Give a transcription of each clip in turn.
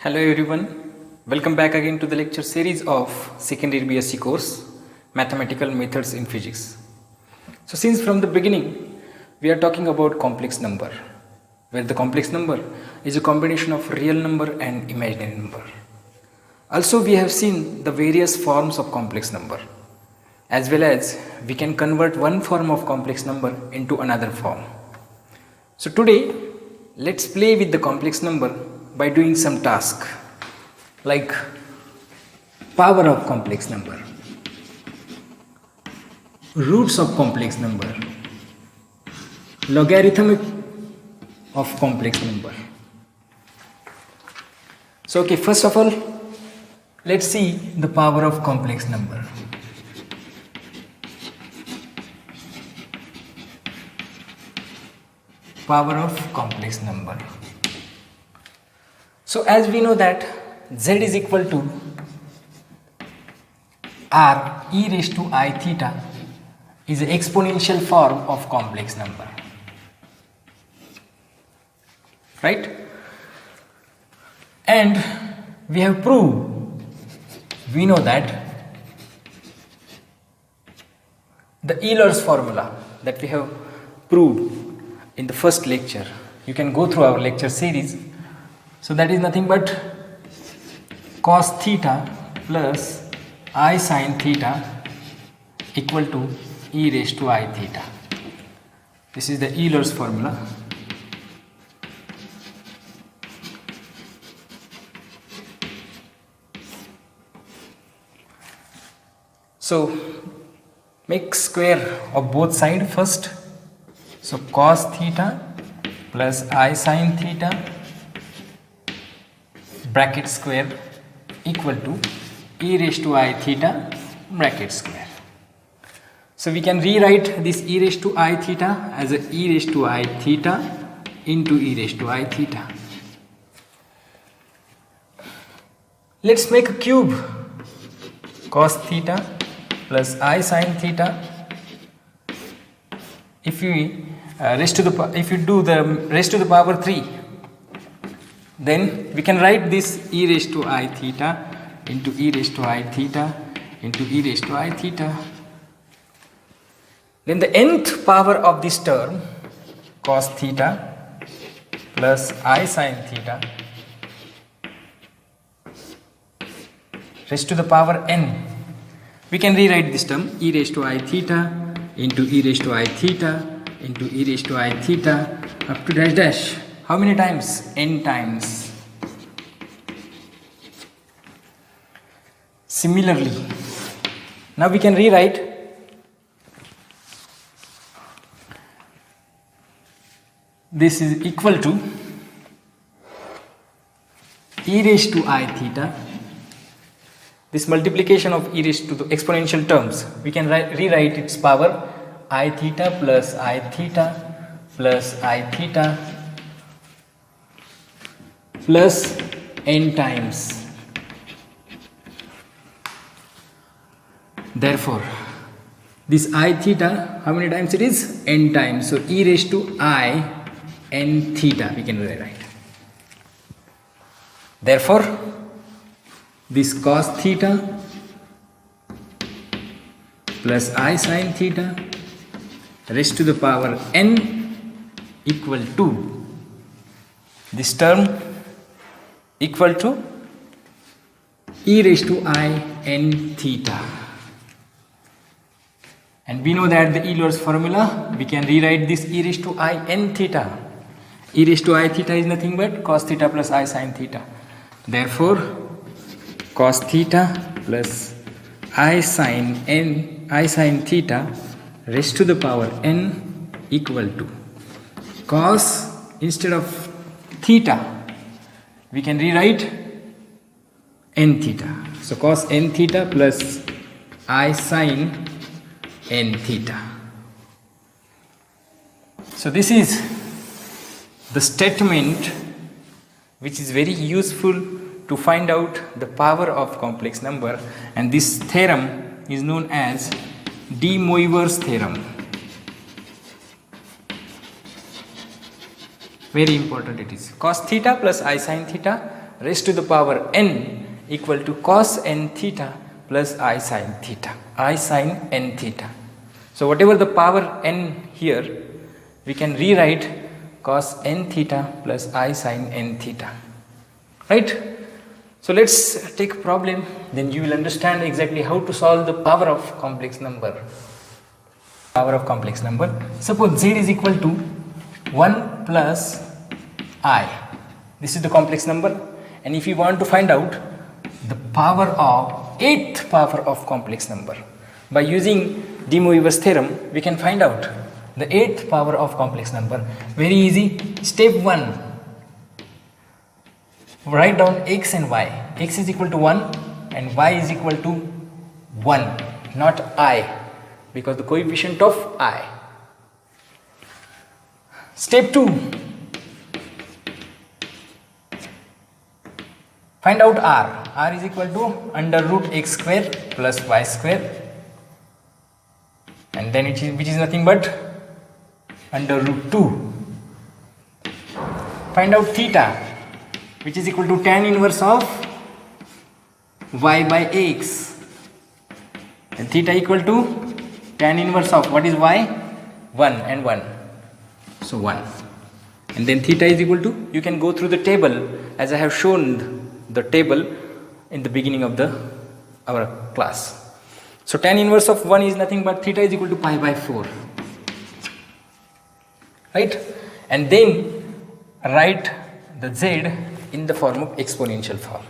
Hello everyone, welcome back again to the lecture series of second year BSc course Mathematical Methods in Physics. So since from the beginning we are talking about complex number, where the complex number is a combination of real number and imaginary number. Also we have seen the various forms of complex number, as well as we can convert one form of complex number into another form. So today let's play with the complex number by doing some task like power of complex number, roots of complex number, logarithmic of complex number. So okay, first of all let's see the power of complex number. Power of complex number. So as we know that z is equal to r e raised to I theta is an exponential form of complex number, right? And we have proved, we know that the Euler's formula that we have proved in the first lecture, you can go through our lecture series. So that is nothing but cos theta plus I sin theta equal to e raised to I theta. This is the Euler's formula. So make square of both sides first. So cos theta plus I sin theta bracket square equal to e raised to I theta bracket square. So we can rewrite this e raised to I theta as a e raised to I theta into e raised to I theta. Let's make a cube. Cos theta plus I sin theta. If you do the raised to the power 3, then we can write this e raised to I theta into e raised to I theta into e raised to I theta. Then the nth power of this term, cos theta plus I sin theta raised to the power n. We can rewrite this term e raised to I theta into e raised to I theta into e raised to I theta up to dash dash. How many times? N times. Similarly, now we can rewrite this is equal to e raised to I theta. This multiplication of e raised to the exponential terms, we can rewrite its power I theta plus I theta plus I theta plus n times. Therefore, this I theta, how many times it is? N times. So e raised to I n theta we can rewrite. Therefore, this cos theta plus I sin theta raised to the power n equal to this term equal to e raised to I n theta. And we know that the Euler's formula, we can rewrite this e raised to I n theta. E raised to I theta is nothing but cos theta plus I sin theta. Therefore, cos theta plus I sin theta raised to the power n equal to cos, instead of theta we can rewrite n theta. So cos n theta plus I sin n theta. So this is the statement which is very useful to find out the power of complex number, and this theorem is known as De Moivre's theorem. Very important it is. Cos theta plus I sin theta raised to the power n equal to cos n theta plus I sin theta, I sin n theta. So whatever the power n here, we can rewrite cos n theta plus I sin n theta, right? So let's take a problem, then you will understand exactly how to solve the power of complex number. Power of complex number. Suppose z is equal to 1 plus I. This is the complex number, and if you want to find out the power of 8th power of complex number, by using de Moivre's theorem, we can find out the 8th power of complex number. Very easy. Step 1. Write down x and y. X is equal to 1 and y is equal to 1, not I, because the coefficient of I. Step 2. Find out r. R is equal to under root x square plus y square, and then which is nothing but under root 2. Find out theta, which is equal to tan inverse of y by x, and theta equal to tan inverse of what is y? 1 and 1, so 1. And then theta is equal to, you can go through the table as I have shown the table in the beginning of our class. So tan inverse of 1 is nothing but theta is equal to pi by 4, right? And then write the z in the form of exponential form.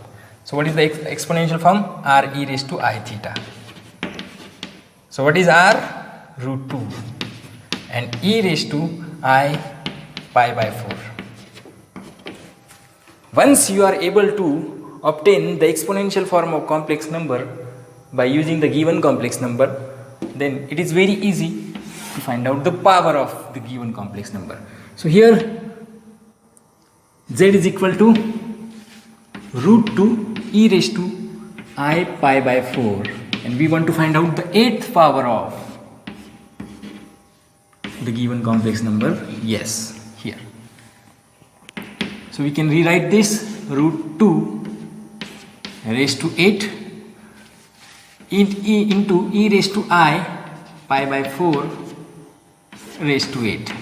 So what is the exponential form? R e raised to I theta. So what is r? Root 2, and e raised to I pi by 4. Once you are able to obtain the exponential form of complex number by using the given complex number, then it is very easy to find out the power of the given complex number. So here z is equal to root 2 e raised to I pi by 4, and we want to find out the 8th power of the given complex number. Yes, here. So we can rewrite this root 2 raised to 8 into e raised to I pi by 4 raised to 8.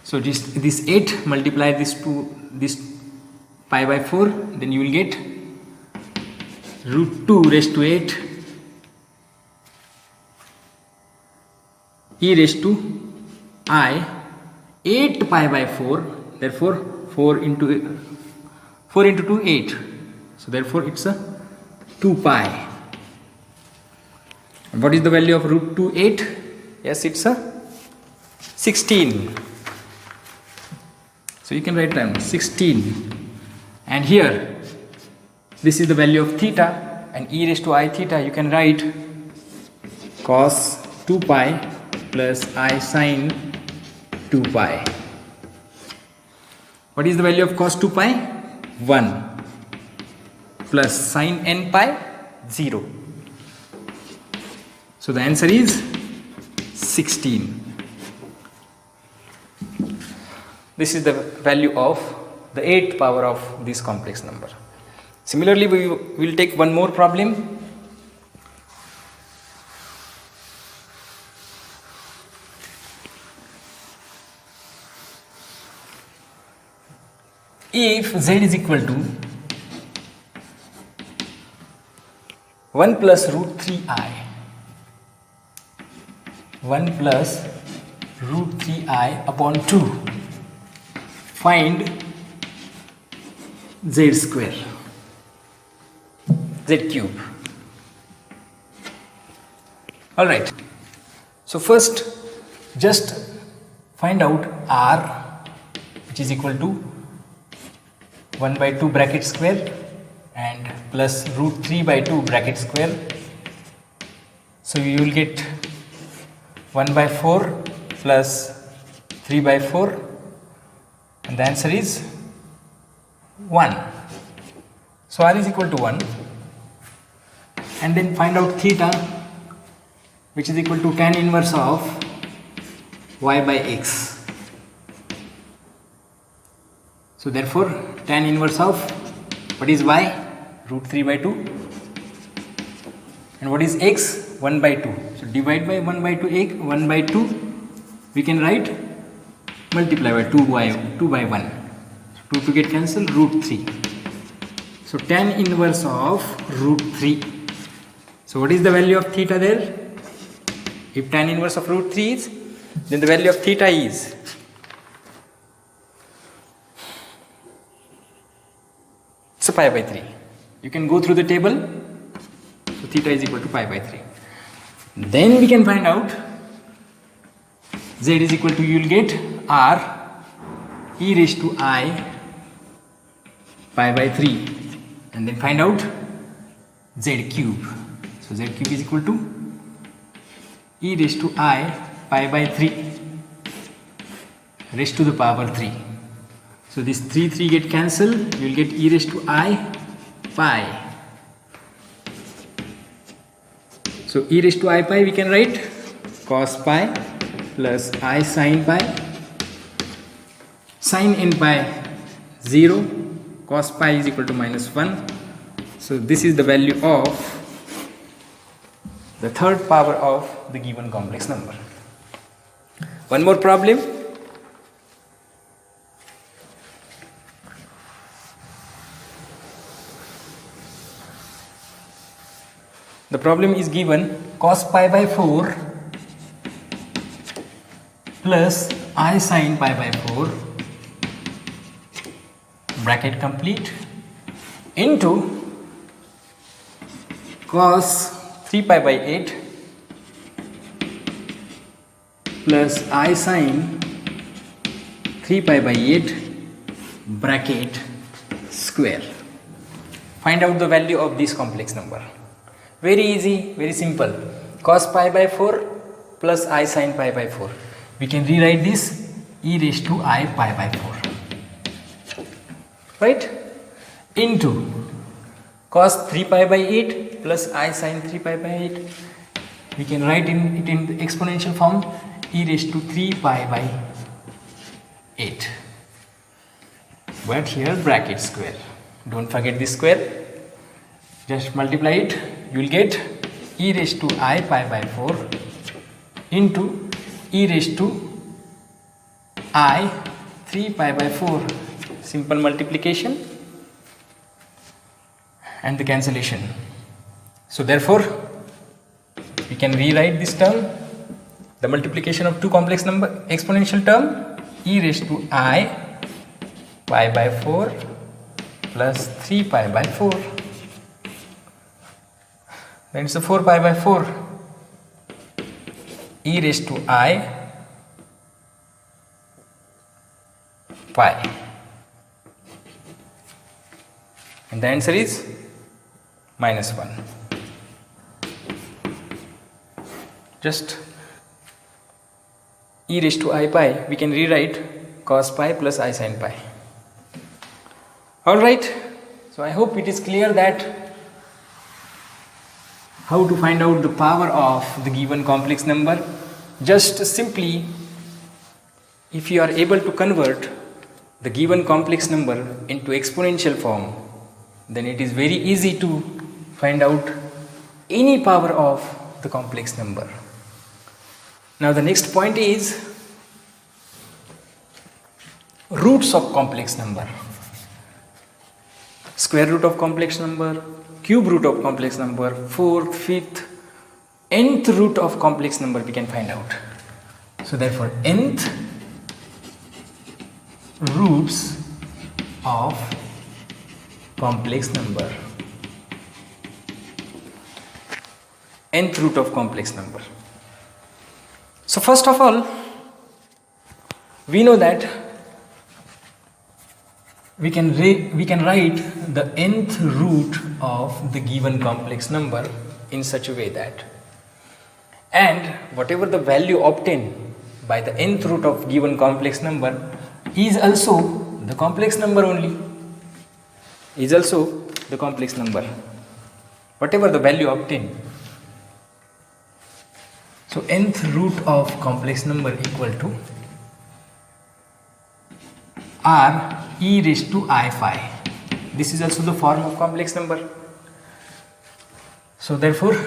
So this 8 multiply this pi by 4, then you will get root 2 raised to 8 e raised to I 8 pi by 4, therefore 4 into 2 8, so therefore it's a 2 pi. And what is the value of root 2 8? Yes, it's a 16. So you can write down 16, and here this is the value of theta, and e raised to I theta, you can write cos 2 pi plus I sin 2 pi. What is the value of cos 2 pi? 1 plus sin n pi 0. So the answer is 16. This is the value of the 8th power of this complex number. Similarly, we will take one more problem. If z is equal to 1 plus root 3i, 1 plus root 3i upon 2, find z square, z cube. Alright, so first just find out r, which is equal to 1 by 2 bracket square and plus root 3 by 2 bracket square. So you will get 1 by 4 plus 3 by 4, and the answer is 1. So r is equal to 1, and then find out theta, which is equal to tan inverse of y by x. So therefore tan inverse of what is y? Root 3 by 2. And what is x? 1 by 2. So divide by 1 by 2 x, 1 by 2. We can write multiply by 2 by 1. So 2 to get cancelled, root 3. So tan inverse of root 3. So what is the value of theta there? If tan inverse of root 3 is, then the value of theta is pi by 3. You can go through the table. So theta is equal to pi by 3. Then we can find out z is equal to, you will get r e raised to I pi by 3, and then find out z cube. So z cube is equal to e raised to I pi by 3 raised to the power 3. So this 3 get cancelled, you will get e raised to I pi. So e raised to I pi we can write cos pi plus I sin pi. Sin n pi 0, cos pi is equal to -1. So this is the value of the third power of the given complex number. One more problem. The problem is given cos pi by 4 plus I sin pi by 4 bracket complete into cos 3 pi by 8 plus I sin 3 pi by 8 bracket square. Find out the value of this complex number. Very easy, very simple. Cos pi by 4 plus I sin pi by 4. We can rewrite this e raised to I pi by 4. Right? Into cos 3 pi by 8 plus I sin 3 pi by 8. We can write it in the exponential form, e raised to 3 pi by 8. But here bracket square. Don't forget this square. Just multiply it. You will get e raised to I pi by 4 into e raised to I 3 pi by 4. Simple multiplication and the cancellation. So therefore we can rewrite this term, the multiplication of two complex number exponential term, e raised to I pi by 4 plus 3 pi by 4. Then it's a 4 pi by 4 e raised to I pi, and the answer is -1. Just e raised to I pi we can rewrite cos pi plus I sin pi. Alright, so I hope it is clear that how to find out the power of the given complex number. Just simply, if you are able to convert the given complex number into exponential form, then it is very easy to find out any power of the complex number. Now the next point is roots of complex number. Square root of complex number, cube root of complex number, fourth, fifth, nth root of complex number we can find out. So therefore nth roots of complex number, nth root of complex number. So first of all, we know that we can write the nth root of the given complex number in such a way that, and whatever the value obtained by the nth root of given complex number is also the complex number only, is also the complex number, whatever the value obtained. So nth root of complex number equal to r e raised to I phi. This is also the form of complex number. So therefore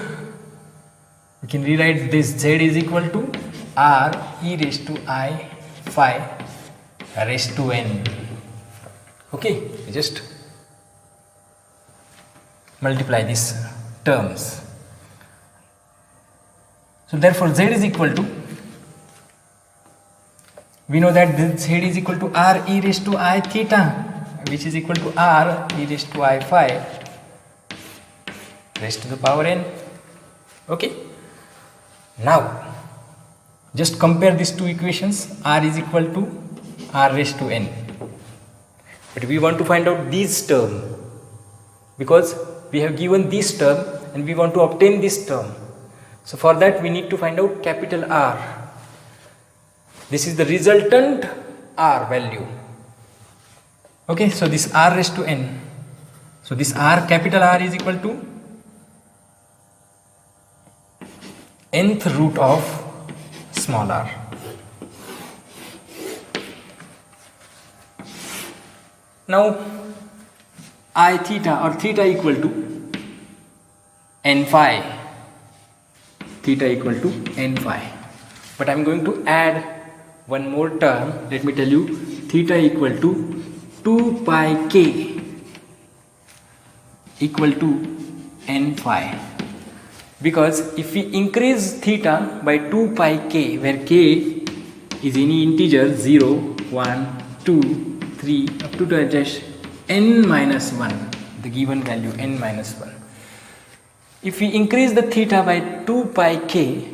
we can rewrite this z is equal to r e raised to I phi raised to n. Okay, just multiply these terms. So therefore z is equal to, we know that this z is equal to r e raised to I theta, which is equal to r e raised to I phi raised to the power n. Okay, now just compare these two equations. R is equal to r raised to n, but we want to find out this term because we have given this term and we want to obtain this term. So for that we need to find out capital R. This is the resultant R value. Okay, so this r raised to n, so this r, capital R, is equal to nth root of small r. Now I theta or theta equal to n phi, theta equal to n phi, but I am going to add one more term. Let me tell you, theta equal to 2 pi k equal to n phi, because if we increase theta by 2 pi k, where k is any integer 0, 1, 2, 3 up to dash n minus 1, the given value n minus 1. If we increase the theta by 2 pi k,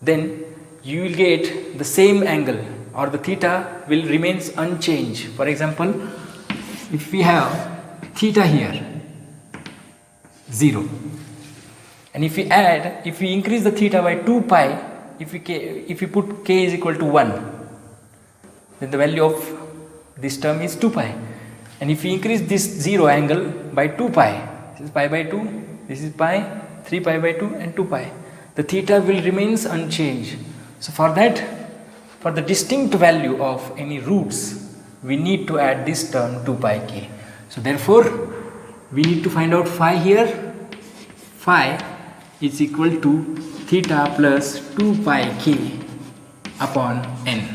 then you will get the same angle, or the theta will remains unchanged. For example, if we have theta here 0, and if we increase the theta by 2 pi, if we put k is equal to 1, then the value of this term is 2 pi. And if we increase this 0 angle by 2 pi, this is pi by 2, this is pi, 3 pi by 2 and 2 pi, the theta will remains unchanged. So for that, for the distinct value of any roots, we need to add this term 2 pi k. So therefore we need to find out phi here. Phi is equal to theta plus 2 pi k upon n.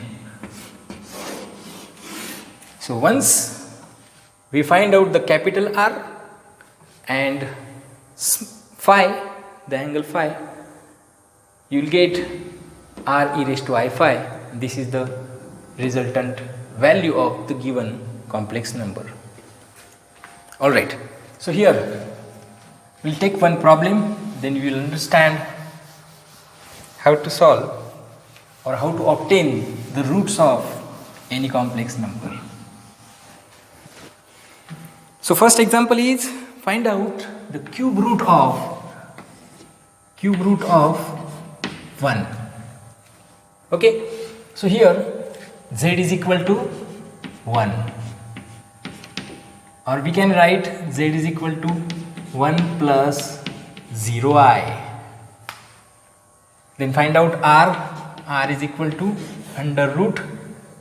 So once we find out the capital R and phi, the angle phi, you will get r e raised to I phi. This is the resultant value of the given complex number. Alright, so here we will take one problem, then you will understand how to solve or how to obtain the roots of any complex number. So first example is, find out the cube root of 1. Okay, so here z is equal to 1, or we can write z is equal to 1 plus 0i. Then find out r is equal to under root,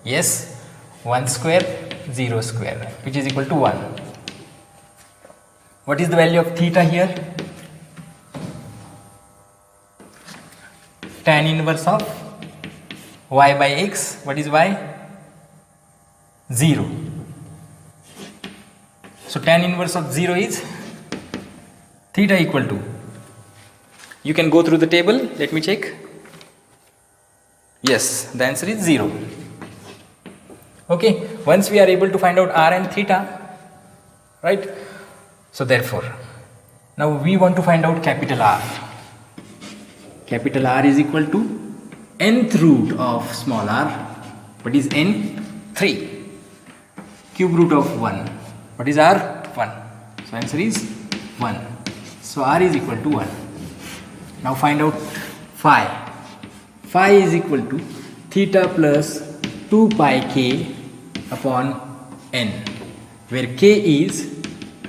yes, 1 square 0 square, which is equal to 1. What is the value of theta here? Tan inverse of y by x. What is y? 0. So tan inverse of 0 is theta equal to, you can go through the table, let me check. Yes, the answer is 0. Okay, once we are able to find out r and theta, right? So therefore, now we want to find out capital R. Capital R is equal to nth root of small r. What is n? 3. Cube root of 1. What is r? 1. So answer is 1. So r is equal to 1. Now find out phi. Phi is equal to theta plus 2 pi k upon n, where k is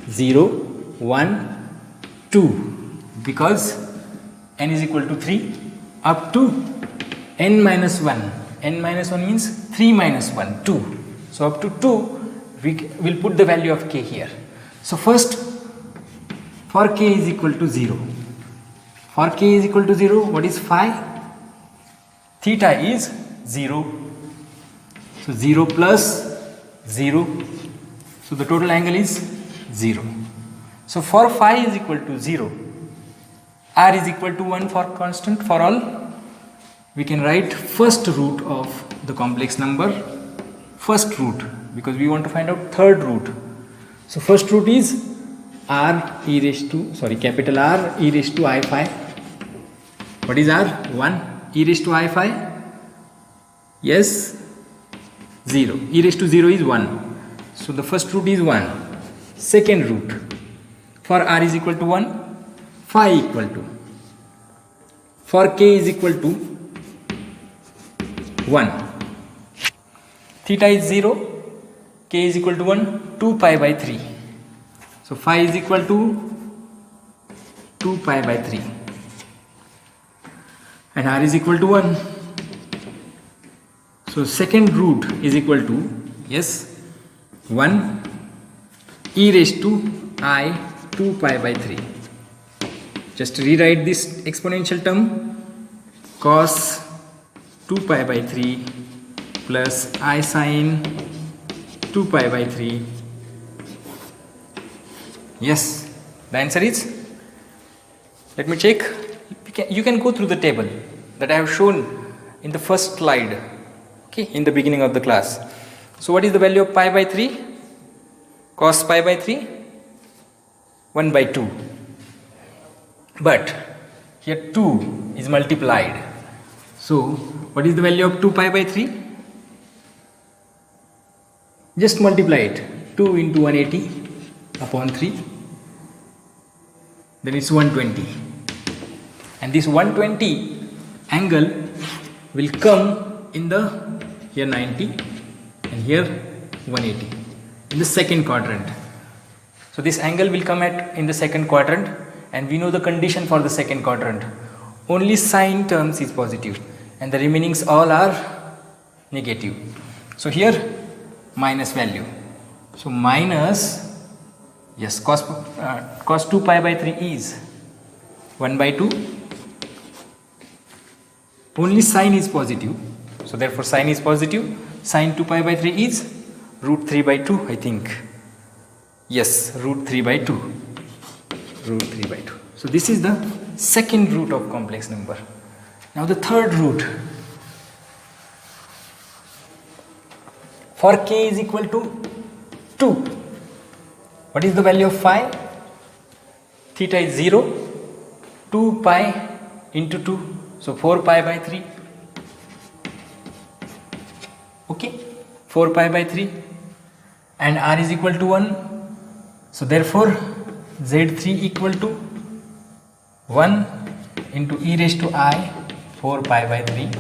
0, 1, 2, because n is equal to 3 up to n minus 1. N minus 1 means 3 minus 1, 2. So up to 2, we will put the value of k here. So first, for k is equal to 0. For k is equal to 0, what is phi? Theta is 0. So 0 plus 0. So the total angle is 0. So for phi is equal to 0, r is equal to 1 for constant for all. We can write first root of the complex number, first root, because we want to find out third root. So first root is capital R e raised to I phi. What is R? 1. E raised to I phi? Yes, 0. E raised to 0 is 1. So the first root is 1. Second root, for r is equal to 1, phi equal to, for k is equal to 1. Theta is 0, k is equal to 1, 2 pi by 3. So phi is equal to 2 pi by 3. And r is equal to 1. So second root is equal to, yes, 1 e raised to I 2 pi by 3. Just rewrite this exponential term, cos 2 pi by 3 plus I sine 2 pi by 3. Yes, the answer is, let me check. You can go through the table that I have shown in the first slide, okay, in the beginning of the class. So what is the value of pi by 3? Cos pi by 3? 1 by 2. But here 2 is multiplied. So what is the value of 2 pi by 3? Just multiply it. 2 into 180 upon 3. Then it's 120. And this 120 angle will come in the, here 90 and here 180 in the second quadrant. So this angle will come in the second quadrant, and we know the condition for the second quadrant. Only sine terms is positive and the remainings all are negative. So here minus value. So minus, yes, cos 2 pi by 3 is 1 by 2. Only sine is positive. So therefore sine is positive. Sine 2 pi by 3 is root 3 by 2, I think. Yes, root 3 by 2. Root 3 by 2. So this is the second root of complex number. Now the third root. For k is equal to 2. What is the value of phi? Theta is 0. 2 pi into 2. So 4 pi by 3. Okay, 4 pi by 3. And r is equal to 1. So therefore Z3 equal to 1 into e raised to I 4 pi by 3.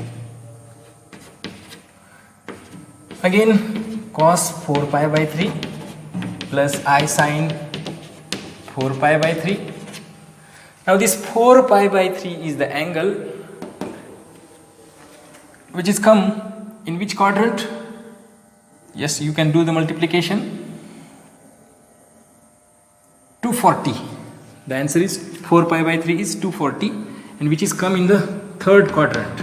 Again cos 4 pi by 3 plus I sine 4 pi by 3. Now this 4 pi by 3 is the angle which is come in which quadrant? Yes, you can do the multiplication. 240. The answer is 4 pi by 3 is 240, and which is come in the third quadrant.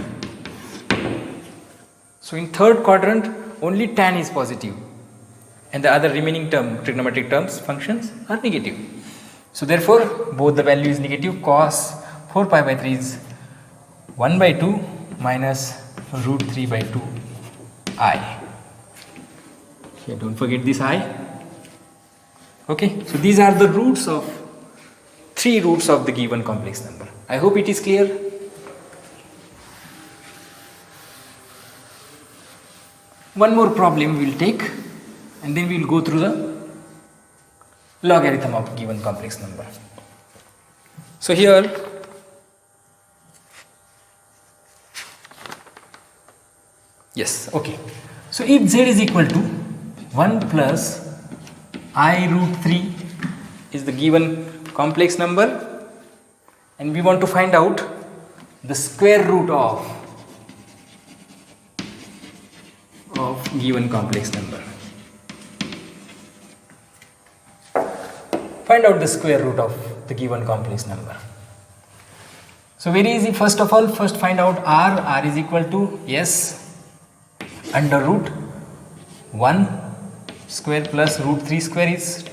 So in third quadrant only tan is positive and the other remaining trigonometric terms, functions are negative. So therefore both the value is negative. Cos 4 pi by 3 is 1 by 2 minus root 3 by 2 I. Okay, don't forget this I. Okay, so these are the roots of, 3 roots of the given complex number. I hope it is clear. One more problem we will take and then we will go through the logarithm of given complex number. So here yes, okay. So if z is equal to 1 plus I root 3 is the given complex number, and we want to find out the square root of given complex number. find out the square root of the given complex number. So very easy. First of all, first find out r. R is equal to, yes, under root 1 square plus root 3 square is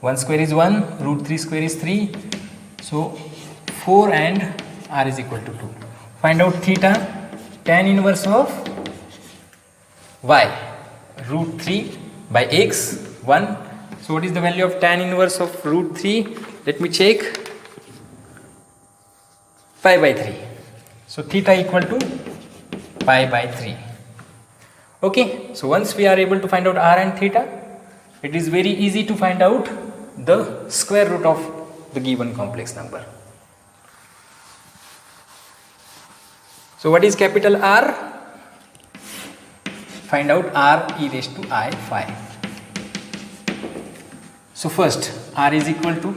1 square is 1, root 3 square is 3. So 4 and r is equal to 2. Find out theta, tan inverse of y, root 3 by x, 1. So what is the value of tan inverse of root 3? Let me check. Pi by 3. So theta equal to pi by 3. Okay, so once we are able to find out r and theta, it is very easy to find out the square root of the given complex number. So what is capital R? Find out r e raised to I phi. So first, r is equal to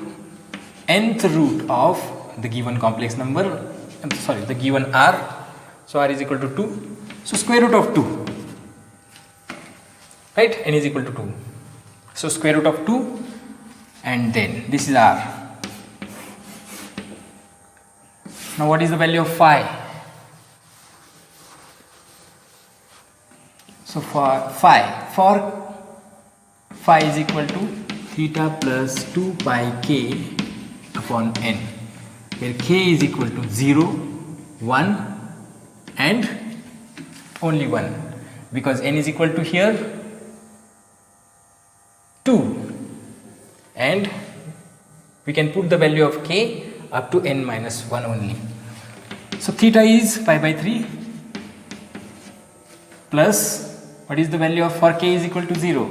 nth root of the given complex number, the given r. So r is equal to 2. So square root of 2, right? N is equal to 2. So square root of 2, and then this is r. Now what is the value of phi? So for phi is equal to theta plus 2 pi k upon n, where k is equal to 0, 1 and only 1, because n is equal to here 2, and we can put the value of k up to n minus 1 only. So theta is pi by 3 plus, what is the value of, for k is equal to 0?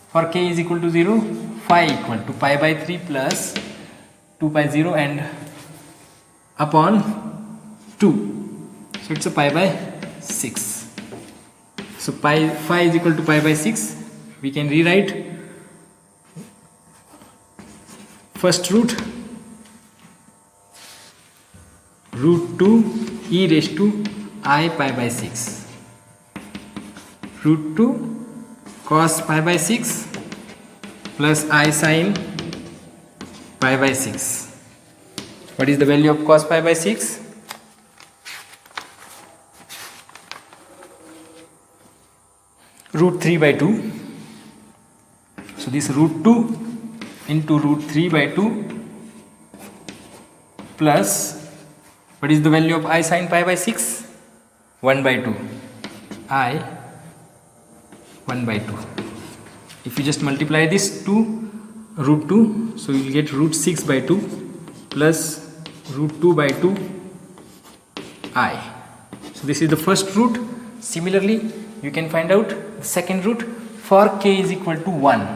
For k is equal to 0, phi equal to pi by 3 plus 2 pi 0 and upon 2. So it's a pi by 6. So phi is equal to pi by 6. We can rewrite first root 2 e raised to I pi by 6. Root 2 cos pi by 6 plus I sin pi by 6. What is the value of cos pi by 6? Root 3 by 2. So this root 2 into root 3 by 2 plus, what is the value of I sin pi by 6? 1 by 2. I 1 by 2. If you just multiply this to root 2, so you will get root 6 by 2 plus root 2 by 2 I. So this is the first root. Similarly, you can find out the second root for k is equal to 1.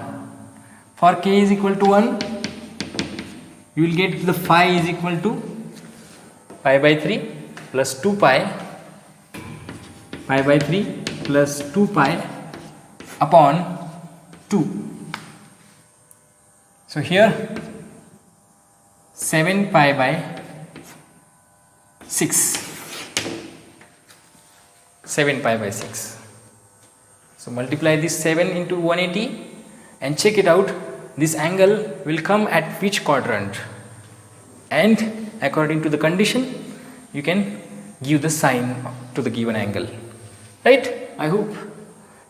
For k is equal to 1, you will get the phi is equal to pi by 3 plus 2 pi by 3 plus 2 pi upon 2. So here 7 pi by 6. 7 pi by 6. So multiply this 7 into 180 and check it out. This angle will come at which quadrant, and according to the condition you can give the sign to the given angle, right? I hope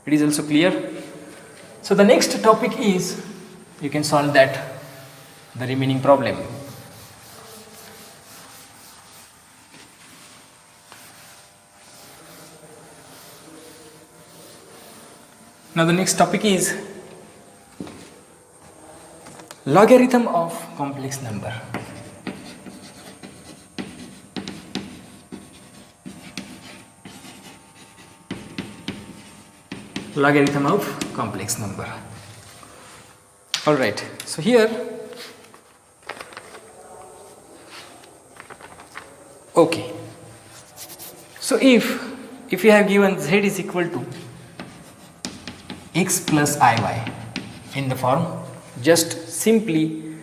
it is also clear. So the next topic is, you can solve the remaining problem. Now the next topic is logarithm of complex number. Logarithm of complex number. Alright, so here, okay, so if you have given z is equal to x plus iy in the form, just simply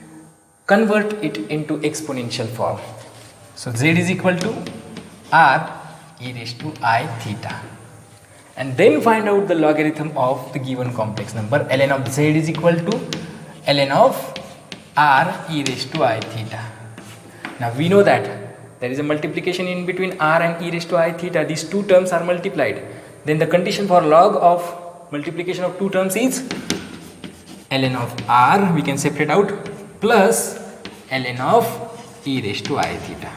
convert it into exponential form. So z is equal to r e raised to I theta, and then find out the logarithm of the given complex number. Ln of z is equal to ln of r e raised to I theta. Now we know that there is a multiplication in between r and e raised to I theta. These two terms are multiplied. Then the condition for log of multiplication of two terms is ln of r, we can separate out, plus ln of e raised to I theta.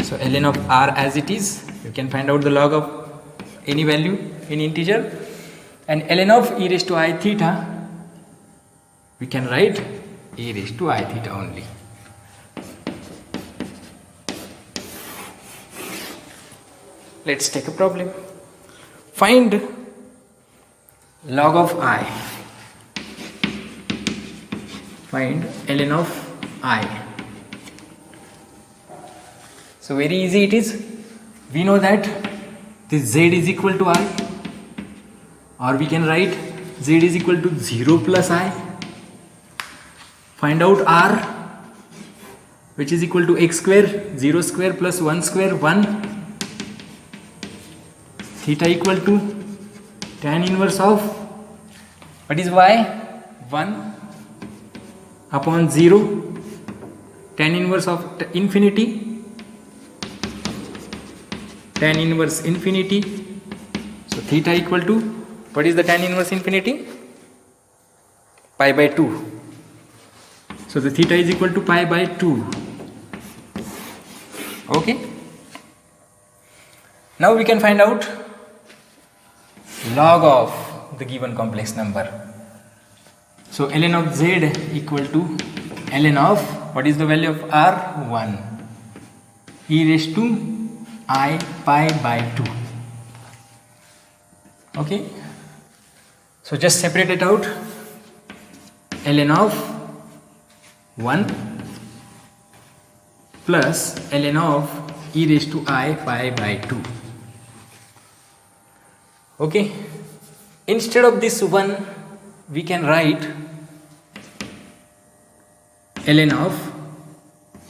So ln of r as it is, you can find out the log of any value in integer, and ln of e raised to I theta, we can write e raised to I theta only. Let's take a problem. Find log of I. Find ln of I. So very easy it is. We know that this z is equal to I, or we can write z is equal to 0 plus I. Find out r, which is equal to x square, 0 square plus 1 square, 1. Theta equal to tan inverse of, what is y? 1 upon 0, tan inverse of infinity, tan inverse infinity. So theta equal to, what is the tan inverse infinity? Pi by 2. So the theta is equal to pi by 2. Okay. Now we can find out log of the given complex number. So ln of z equal to ln of, what is the value of r? 1. E raised to I pi by 2. Okay. So just separate it out. Ln of 1 plus ln of e raised to I pi by 2. Okay. Instead of this 1, we can write ln of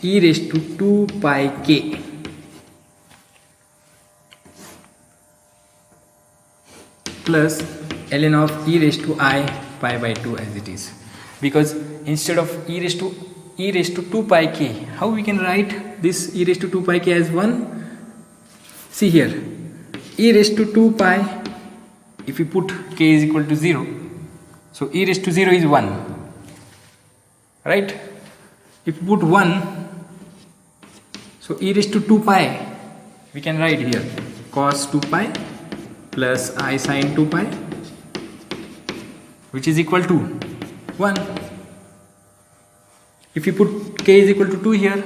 e raised to 2 pi k plus ln of e raised to I pi by 2 as it is. Because instead of e raised to 2 pi k, how we can write this e raised to 2 pi k as 1? See here, e raised to 2 pi, if we put k is equal to 0, so e raised to 0 is 1, right? If we put 1, so e raised to 2 pi, we can write here cos 2 pi plus I sin 2 pi, which is equal to 1. If you put k is equal to 2 here,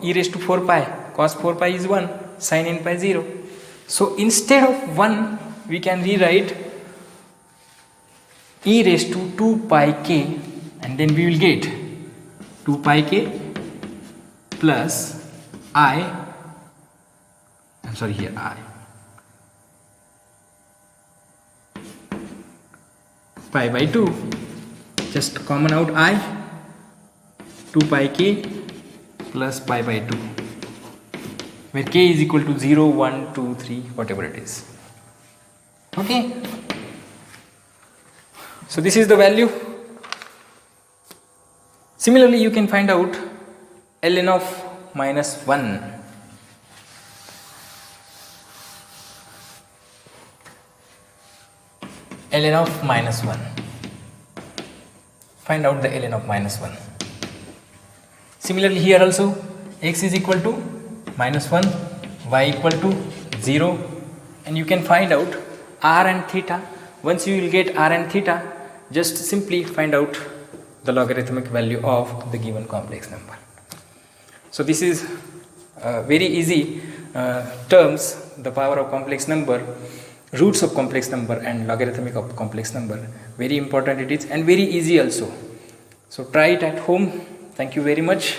e raised to 4 pi, cos 4 pi is 1, sin n pi 0. So instead of 1, we can rewrite e raised to 2 pi k, and then we will get 2 pi k plus I pi by 2, just common out I, 2 pi k plus pi by 2, where k is equal to 0, 1, 2, 3, whatever it is. Okay. So this is the value. Similarly, you can find out ln of minus 1. Ln of minus 1. Find out the ln of minus 1. Similarly, here also x is equal to minus 1, y equal to 0, and you can find out r and theta. Once you will get r and theta, just simply find out the logarithmic value of the given complex number. So this is very easy terms, the power of complex number, roots of complex number and logarithmic of complex number. Very important it is, and very easy also. So try it at home. Thank you very much.